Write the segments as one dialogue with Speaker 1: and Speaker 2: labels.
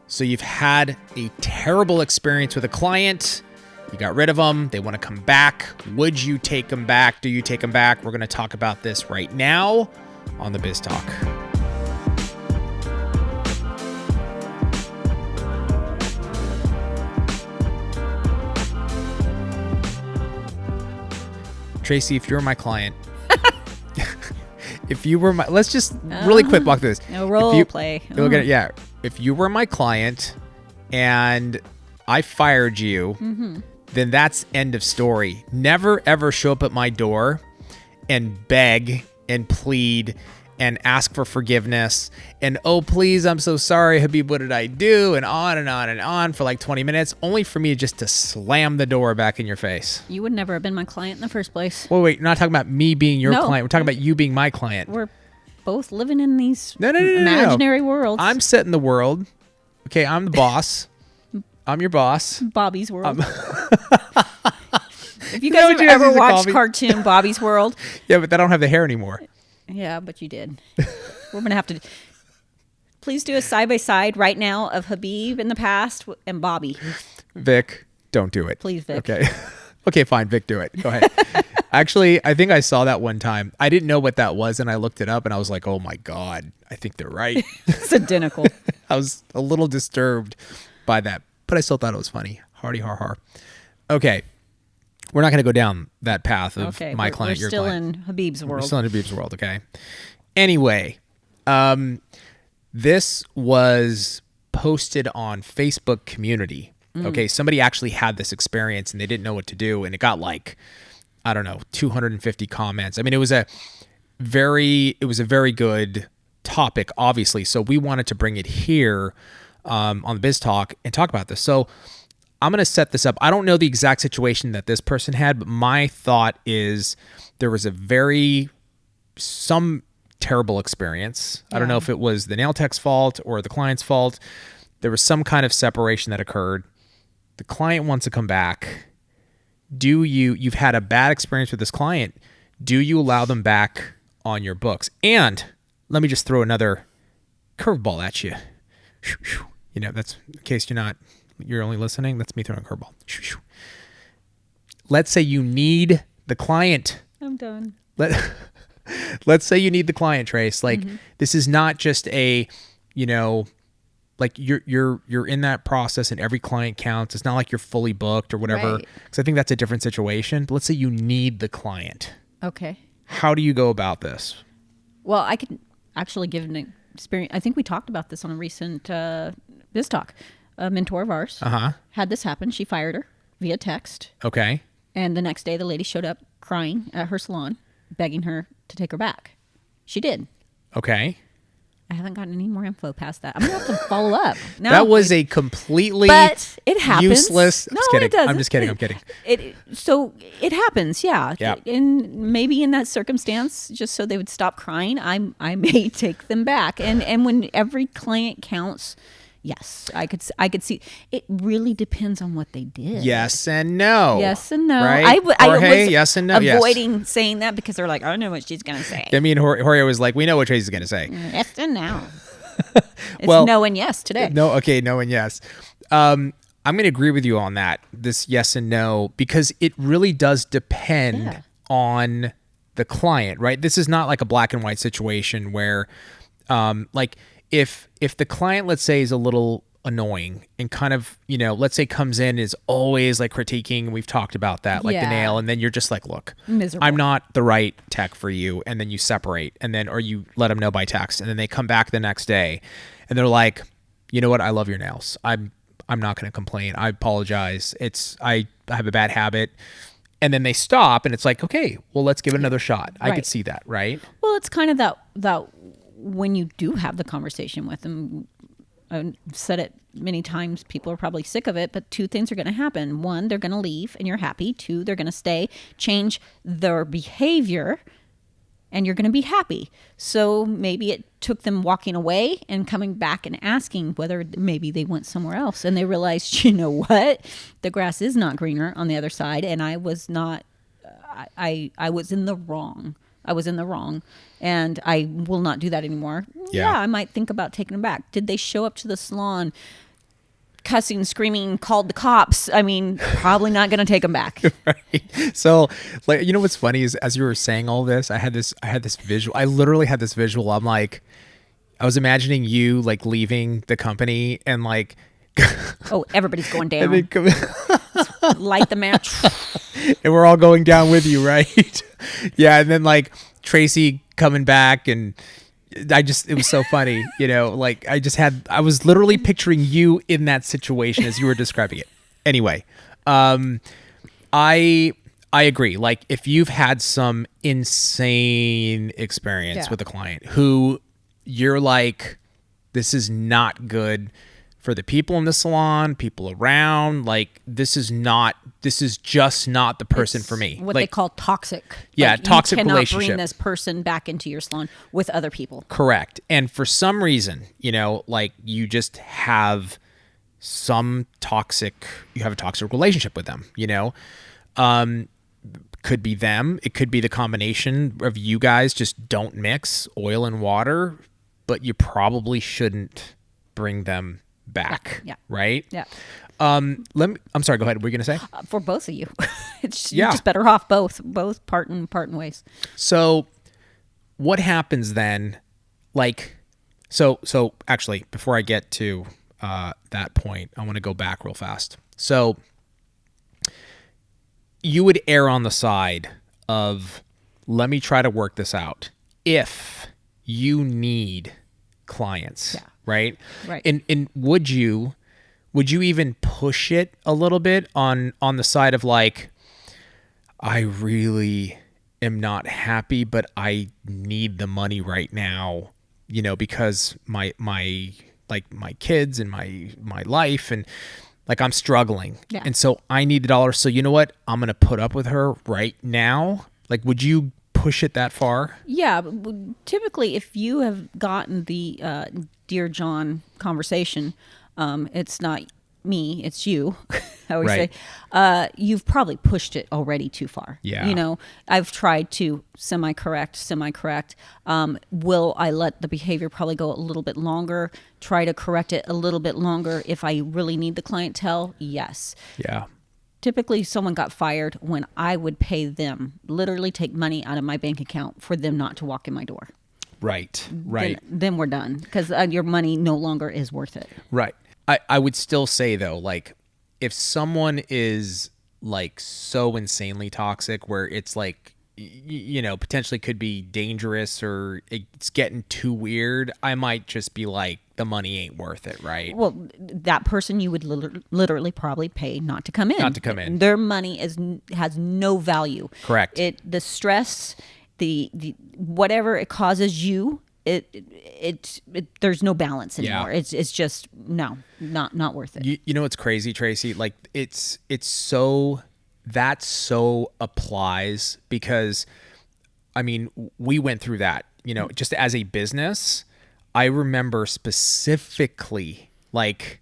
Speaker 1: So you've had a terrible experience with a client. You got rid of them. They want to come back. Would you take them back? Do you take them back? We're going to talk about this right now on the Biz Talk. Tracey, if you're my client, if you were my, let's just really quick walk through this.
Speaker 2: No role play.
Speaker 1: Look at it, yeah. If you were my client and I fired you, then that's end of story. Never ever show up at my door and beg and plead and ask for forgiveness and, oh, please, I'm so sorry, Habib, what did I do? And on and on and on for like 20 minutes, only for me just to slam the door back in your face.
Speaker 2: You would never have been my client in the first place.
Speaker 1: Wait, you're not talking about me being your client. We're talking about you being my client.
Speaker 2: We're both living in these imaginary worlds.
Speaker 1: I'm setting the world. Okay, I'm the boss. I'm your boss.
Speaker 2: Bobby's World. If you guys have ever watched cartoon Bobby's World.
Speaker 1: Yeah, but I don't have the hair anymore.
Speaker 2: Yeah, but you did. We're going to have to... Please do a side-by-side right now of Habib in the past and Bobby.
Speaker 1: Vic, don't do it.
Speaker 2: Please, Vic.
Speaker 1: Okay. Okay, fine. Vic, do it. Go ahead. Actually, I think I saw that one time. I didn't know what that was, and I looked it up, and I was like, oh, my God. I think they're right.
Speaker 2: It's identical.
Speaker 1: I was a little disturbed by that, but I still thought it was funny. Hardy har har. Okay. We're not going to go down that path of my client, your client.
Speaker 2: We're still in Habib's world.
Speaker 1: We're still in Habib's world, okay? Anyway, this was posted on Facebook community. Okay, somebody actually had this experience and they didn't know what to do, and it got like, I don't know, 250 comments. I mean, it was a very good topic, obviously. So we wanted to bring it here on the Biz Talk and talk about this. So I'm going to set this up. I don't know the exact situation that this person had, but my thought is there was some terrible experience. Yeah. I don't know if it was the nail tech's fault or the client's fault. There was some kind of separation that occurred. The client wants to come back. You've had a bad experience with this client. Do you allow them back on your books? And let me just throw another curveball at you. You know, that's in case you're only listening. That's me throwing a curveball. Let's say you need the client.
Speaker 2: I'm done.
Speaker 1: Let's say you need the client, Trace. Like this is not just a, like you're in that process and every client counts. It's not like you're fully booked or whatever. Because I think that's a different situation. But let's say you need the client.
Speaker 2: Okay.
Speaker 1: How do you go about this?
Speaker 2: Well, I could actually give an experience. I think we talked about this on a recent Biz Talk. A mentor of ours had this happen. She fired her via text.
Speaker 1: Okay.
Speaker 2: And the next day, the lady showed up crying at her salon, begging her to take her back. She did.
Speaker 1: Okay.
Speaker 2: I haven't gotten any more info past that. I'm going to have to follow up. No,
Speaker 1: that was a completely
Speaker 2: but it happens.
Speaker 1: Useless.
Speaker 2: No,
Speaker 1: I'm
Speaker 2: it doesn't.
Speaker 1: I'm just kidding. I'm kidding.
Speaker 2: So it happens, yeah.
Speaker 1: Yeah.
Speaker 2: And maybe in that circumstance, just so they would stop crying, I may take them back. And when every client counts... Yes, I could see. It really depends on what they did.
Speaker 1: Yes and no.
Speaker 2: Yes and no.
Speaker 1: Right?
Speaker 2: I was
Speaker 1: yes and no.
Speaker 2: avoiding saying that because they're like, I don't know what she's going to say.
Speaker 1: I mean, Jorge was like, we know what Tracy's going to say.
Speaker 2: Yes and no. It's no and yes today.
Speaker 1: No, okay, no and yes. I'm going to agree with you on that, this yes and no, because it really does depend on the client, right? This is not like a black and white situation where, if the client, let's say, is a little annoying and kind of, let's say comes in is always like critiquing, and we've talked about that, like the nail, and then you're just like, look,
Speaker 2: miserable.
Speaker 1: I'm not the right tech for you, and then you separate, and then, or you let them know by text, and then they come back the next day, and they're like, you know what, I love your nails. I'm not going to complain. I apologize. I have a bad habit. And then they stop, and it's like, okay, well, let's give it another shot. I could see that, right?
Speaker 2: Well, it's kind of that when you do have the conversation with them, I've said it many times, people are probably sick of it, but two things are going to happen. One, they're going to leave and you're happy. Two, they're going to stay, change their behavior, and you're going to be happy. So maybe it took them walking away and coming back and asking whether maybe they went somewhere else. And they realized, you know what? The grass is not greener on the other side. And I was not, I was in the wrong. I was in the wrong, and I will not do that anymore. Yeah, I might think about taking them back. Did they show up to the salon cussing, screaming, called the cops, I mean, probably not going to take them back.
Speaker 1: Right. So, like, you know what's funny is as you were saying all this, I had this visual. I literally had this visual. I'm like, I was imagining you like leaving the company and like,
Speaker 2: Oh, everybody's going down.
Speaker 1: and then
Speaker 2: Light the match.
Speaker 1: and we're all going down with you, right? Yeah, and then like Tracey coming back, and it was so funny, you know, like I was literally picturing you in that situation as you were describing it. Anyway, I agree. Like if you've had some insane experience with a client who you're like, this is not good for the people in the salon, people around, like this is just not the person for me.
Speaker 2: What
Speaker 1: like,
Speaker 2: they call toxic.
Speaker 1: Yeah,
Speaker 2: like,
Speaker 1: toxic
Speaker 2: you cannot
Speaker 1: relationship.
Speaker 2: bring this person back into your salon with other people.
Speaker 1: Correct. And for some reason, you know, like you just have you have a toxic relationship with them, you know? Could be them. It could be the combination of you guys just don't mix oil and water, but you probably shouldn't bring them back.
Speaker 2: Yeah.
Speaker 1: Right?
Speaker 2: Yeah.
Speaker 1: I'm sorry, go ahead. What were you going to say?
Speaker 2: For both of you. You're just better off both parting ways.
Speaker 1: So what happens then? Like, so actually, before I get to that point, I want to go back real fast. So you would err on the side of, let me try to work this out if you need clients, right?
Speaker 2: Right.
Speaker 1: And would you even push it a little bit on the side of like, I really am not happy, but I need the money right now, you know, because my kids and my life, and like I'm struggling.
Speaker 2: Yeah.
Speaker 1: And so I need the dollars. So you know what? I'm going to put up with her right now. Like, would you push it that far?
Speaker 2: Yeah. Typically, if you have gotten the Dear John conversation, it's not me, it's you. I always say, you've probably pushed it already too far.
Speaker 1: Yeah.
Speaker 2: You know, I've tried to semi-correct. Will I let the behavior probably go a little bit longer, try to correct it a little bit longer if I really need the clientele? Yes.
Speaker 1: Yeah.
Speaker 2: Typically, someone got fired when I would pay them, literally take money out of my bank account for them not to walk in my door.
Speaker 1: Right.
Speaker 2: Then we're done because your money no longer is worth it.
Speaker 1: Right. I would still say though, like if someone is like so insanely toxic where it's like, you know, potentially could be dangerous or it's getting too weird, I might just be like, the money ain't worth it, right?
Speaker 2: Well, that person you would literally probably pay not to come in.
Speaker 1: Not to come in.
Speaker 2: Their money has no value.
Speaker 1: Correct.
Speaker 2: The stress, the whatever it causes you, it there's no balance anymore.
Speaker 1: Yeah.
Speaker 2: It's just not worth it.
Speaker 1: You know what's crazy, Tracey? Like it's so applies because I mean, we went through that, you know, just as a business. I remember specifically like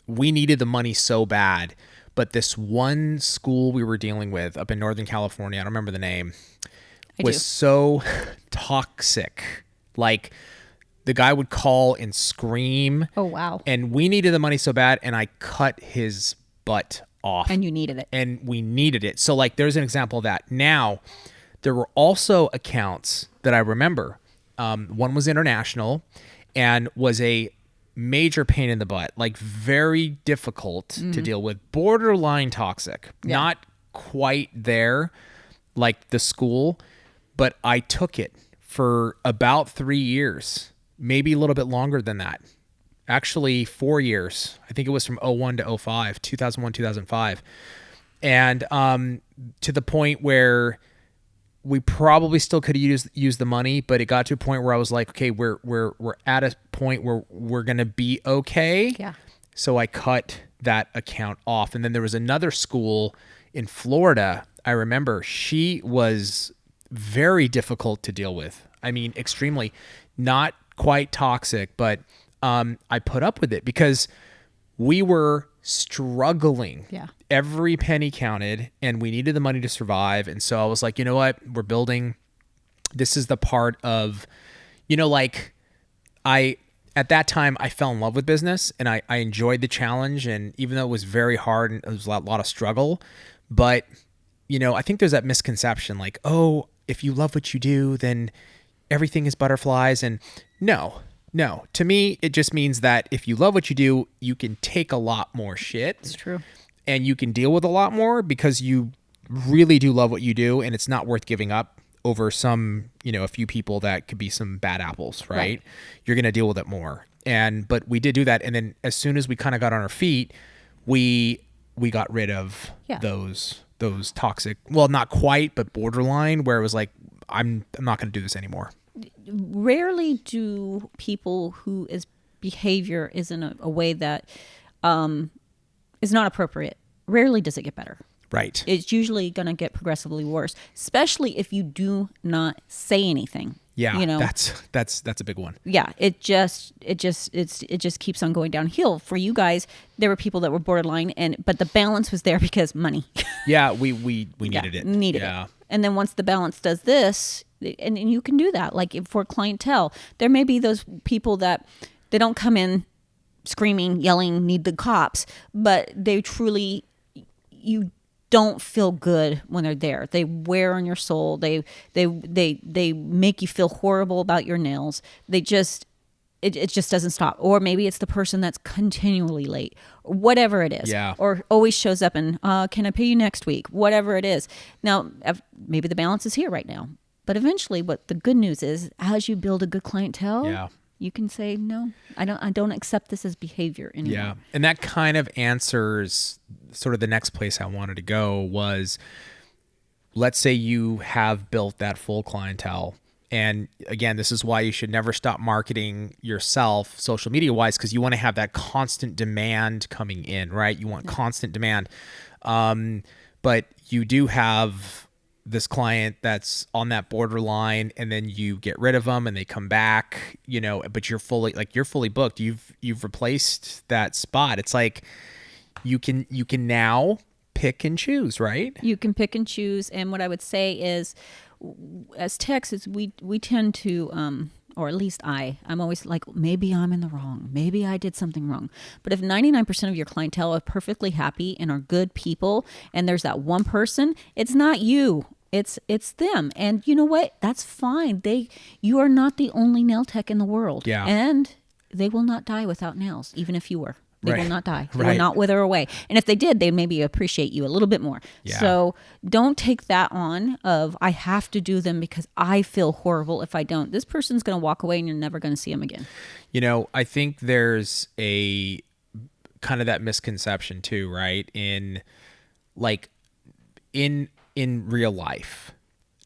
Speaker 1: we needed the money so bad, but this one school we were dealing with up in Northern California, I don't remember the name, was so toxic. Like the guy would call and scream.
Speaker 2: Oh, wow.
Speaker 1: And we needed the money so bad, and I cut his butt off.
Speaker 2: And you needed it.
Speaker 1: And we needed it. So like there's an example of that. Now, there were also accounts that I remember. One was international and was a major pain in the butt, like very difficult to deal with, borderline toxic, not quite there like the school, but I took it for about 3 years, maybe a little bit longer than that. Actually 4 years. I think it was from 01 to 05, 2001, 2005. And to the point where we probably still could have used the money, but it got to a point where I was like, okay, we're at a point where we're going to be okay.
Speaker 2: Yeah.
Speaker 1: So I cut that account off. And then there was another school in Florida. I remember she was very difficult to deal with. I mean, extremely, not quite toxic, but I put up with it because we were struggling.
Speaker 2: Yeah.
Speaker 1: Every penny counted and we needed the money to survive. And so I was like, you know what? We're building. This is the part of, you know, like at that time I fell in love with business, and I enjoyed the challenge. And even though it was very hard and it was a lot of struggle, but I think there's that misconception like, oh, if you love what you do, then everything is butterflies. And no, to me, it just means that if you love what you do, you can take a lot more shit.
Speaker 2: It's true.
Speaker 1: And you can deal with a lot more because you really do love what you do, and it's not worth giving up over some, a few people that could be some bad apples, right? You're going to deal with it more. But we did do that. And then as soon as we kind of got on our feet, we got rid of those toxic, well, not quite, but borderline, where it was like, I'm not going to do this anymore.
Speaker 2: Rarely do people whose behavior is in a way that is not appropriate. Rarely does it get better.
Speaker 1: Right.
Speaker 2: It's usually going to get progressively worse, especially if you do not say anything.
Speaker 1: Yeah, that's a big one.
Speaker 2: Yeah, it just keeps on going downhill. For you guys, there were people that were borderline, but the balance was there because money.
Speaker 1: Yeah, we needed it.
Speaker 2: Needed it. And then once the balance does this, and you can do that. Like for clientele, there may be those people that they don't come in screaming, yelling, need the cops, but they truly, you don't feel good when they're there. They wear on your soul. They make you feel horrible about your nails. It just doesn't stop. Or maybe it's the person that's continually late, or whatever it is.
Speaker 1: Yeah.
Speaker 2: Or always shows up and can I pay you next week? Whatever it is. Now, maybe the balance is here right now, but eventually, what the good news is, as you build a good clientele, you can say, no, I don't accept this as behavior anymore.
Speaker 1: Yeah. And that kind of answers sort of the next place I wanted to go was, let's say you have built that full clientele. And again, this is why you should never stop marketing yourself social media wise, because you want to have that constant demand coming in, right? You want constant demand. But you do have this client that's on that borderline, and then you get rid of them and they come back, but you're fully booked. You've replaced that spot. It's like you can now pick and choose, right?
Speaker 2: You can pick and choose. And what I would say is, as techs, we tend to, or at least I'm always like, maybe I'm in the wrong. Maybe I did something wrong. But if 99% of your clientele are perfectly happy and are good people, and there's that one person, it's not you. It's them. And you know what? That's fine. You are not the only nail tech in the world.
Speaker 1: Yeah.
Speaker 2: And they will not die without nails, even if you were. They will not die. They
Speaker 1: Right.
Speaker 2: will not wither away. And if they did, they'd maybe appreciate you a little bit more.
Speaker 1: Yeah.
Speaker 2: So don't take that on of, I have to do them because I feel horrible if I don't. This person's going to walk away and you're never going to see them again.
Speaker 1: I think there's a kind of that misconception too, right? In real life,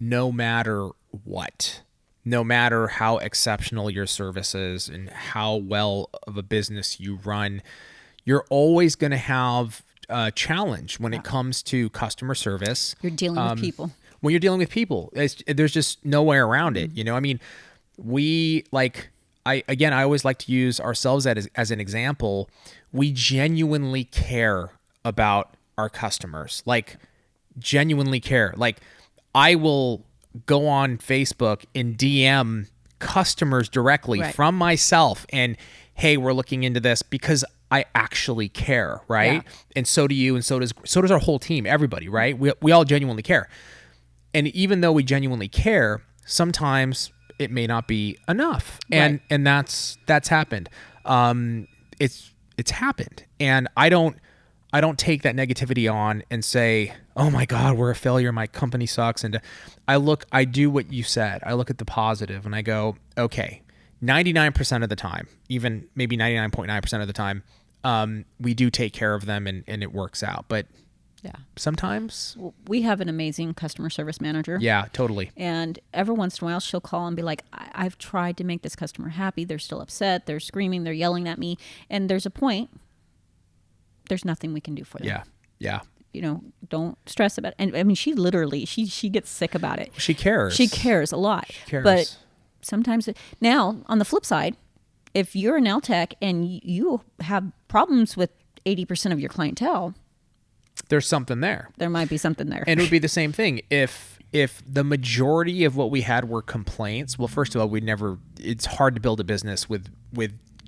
Speaker 1: no matter what, no matter how exceptional your service is and how well of a business you run, you're always going to have a challenge when it comes to customer service.
Speaker 2: You're dealing with people.
Speaker 1: When you're dealing with people, there's just no way around it. I mean, I always like to use ourselves as an example. We genuinely care about our customers, genuinely care. I will go on Facebook and DM customers directly from myself and, hey, we're looking into this because I actually care, right? Yeah. And so do you, and so does our whole team, everybody, right? We all genuinely care. And even though we genuinely care, sometimes it may not be enough. And that's happened. It's happened. And I don't take that negativity on and say, oh my God, we're a failure. My company sucks. And I do what you said. I look at the positive and I go, okay, 99% of the time, even maybe 99.9% of the time, we do take care of them and it works out. But sometimes
Speaker 2: we have an amazing customer service manager.
Speaker 1: Yeah, totally.
Speaker 2: And every once in a while she'll call and be like, I've tried to make this customer happy. They're still upset. They're screaming. They're yelling at me. And there's a point. There's nothing we can do for them.
Speaker 1: Yeah.
Speaker 2: Don't stress about it. And I mean, she literally, she gets sick about it.
Speaker 1: She cares.
Speaker 2: She cares a lot.
Speaker 1: She cares.
Speaker 2: But sometimes, now on the flip side, if you're a nail tech and you have problems with 80% of your clientele,
Speaker 1: there's something there.
Speaker 2: There might be something there.
Speaker 1: And it would be the same thing if the majority of what we had were complaints. Well, first of all, it's hard to build a business with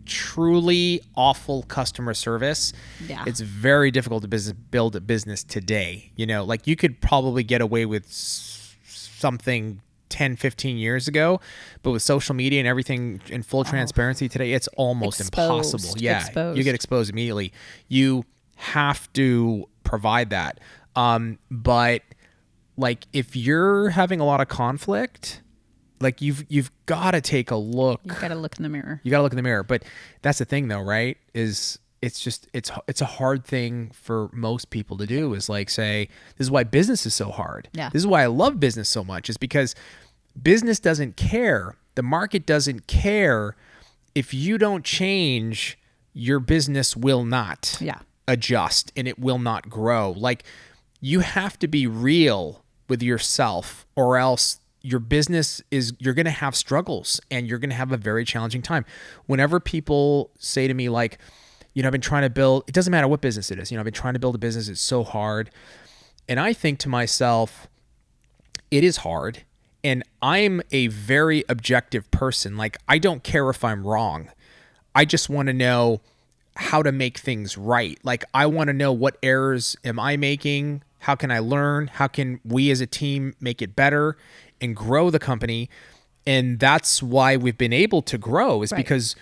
Speaker 1: truly awful customer service,
Speaker 2: Yeah.
Speaker 1: it's very difficult to build a business today. You know, like you could probably get away with something 10, 15 years ago, but with social media and everything in full transparency today, it's almost impossible. Yeah.
Speaker 2: Exposed.
Speaker 1: You get exposed immediately. You have to provide that. But like if you're having a lot of conflict, like you've got to take a look.
Speaker 2: You got to look in the mirror.
Speaker 1: You got to look in the mirror. But that's the thing though, right? Is it's a hard thing for most people to do, is like say, this is why business is so hard.
Speaker 2: Yeah.
Speaker 1: This is why I love business so much, is because business doesn't care. The market doesn't care. If you don't change, your business will not adjust and it will not grow. Like you have to be real with yourself, or else your business you're going to have struggles and you're going to have a very challenging time. Whenever people say to me like, you know, I've been trying to build, it doesn't matter what business it is, you know, I've been trying to build a business. It's so hard. And I think to myself, it is hard. And I'm a very objective person. Like I don't care if I'm wrong. I just want to know how to make things right. Like I want to know what errors am I making? How can I learn? How can we as a team make it better and grow the company? And that's why we've been able to grow, is because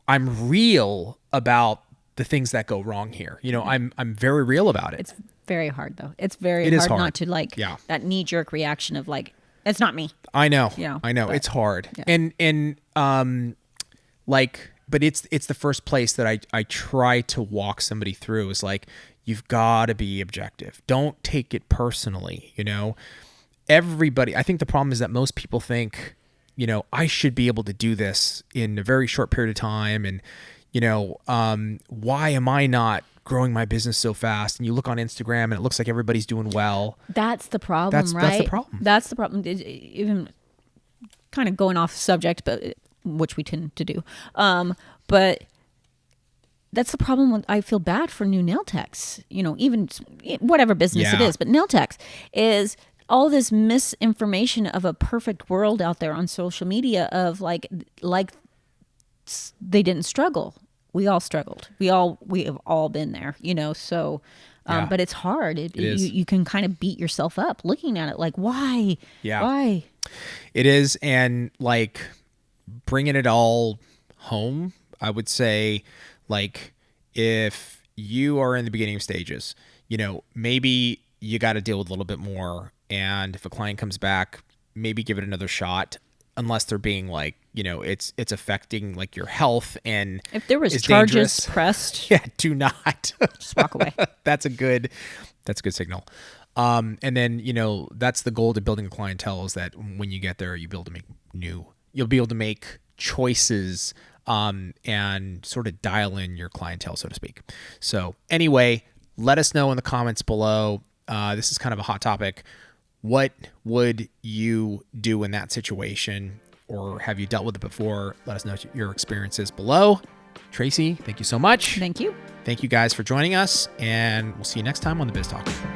Speaker 1: I'm real about the things that go wrong here. You know, I'm very real about it.
Speaker 2: It's very hard though. It's very hard not to like that knee jerk reaction of like, it's not me.
Speaker 1: I know.
Speaker 2: You know,
Speaker 1: But it's hard.
Speaker 2: Yeah.
Speaker 1: And like, but it's the first place that I try to walk somebody through, is like, you've got to be objective. Don't take it personally. You know, I think the problem is that most people think, you know, I should be able to do this in a very short period of time. And, you know, why am I not growing my business so fast? And you look on Instagram and it looks like everybody's doing well.
Speaker 2: That's the problem, right?
Speaker 1: That's the problem.
Speaker 2: That's the problem. Even kind of going off subject, but which we tend to do. But that's the problem when I feel bad for new nail techs, you know, even whatever business it is, but nail techs is all this misinformation of a perfect world out there on social media of like they didn't struggle. We all struggled. We have all been there, you know, so, but it's hard. It is. You can kind of beat yourself up looking at it like, why?
Speaker 1: Yeah.
Speaker 2: Why?
Speaker 1: It is. And like bringing it all home, I would say, like, if you are in the beginning stages, you know, maybe you got to deal with a little bit more. And if a client comes back, maybe give it another shot, unless they're being like, you know, it's affecting like your health, and
Speaker 2: if there was charges
Speaker 1: dangerous.
Speaker 2: Pressed,
Speaker 1: do not
Speaker 2: just walk away.
Speaker 1: That's a good signal. And then, you know, that's the goal to building a clientele, is that when you get there, you'll be able to make choices, and sort of dial in your clientele, so to speak. So anyway, let us know in the comments below. This is kind of a hot topic. What would you do in that situation? Or have you dealt with it before? Let us know your experiences below. Tracey, thank you so much.
Speaker 2: Thank you.
Speaker 1: Thank you guys for joining us, and we'll see you next time on the Biz Talk.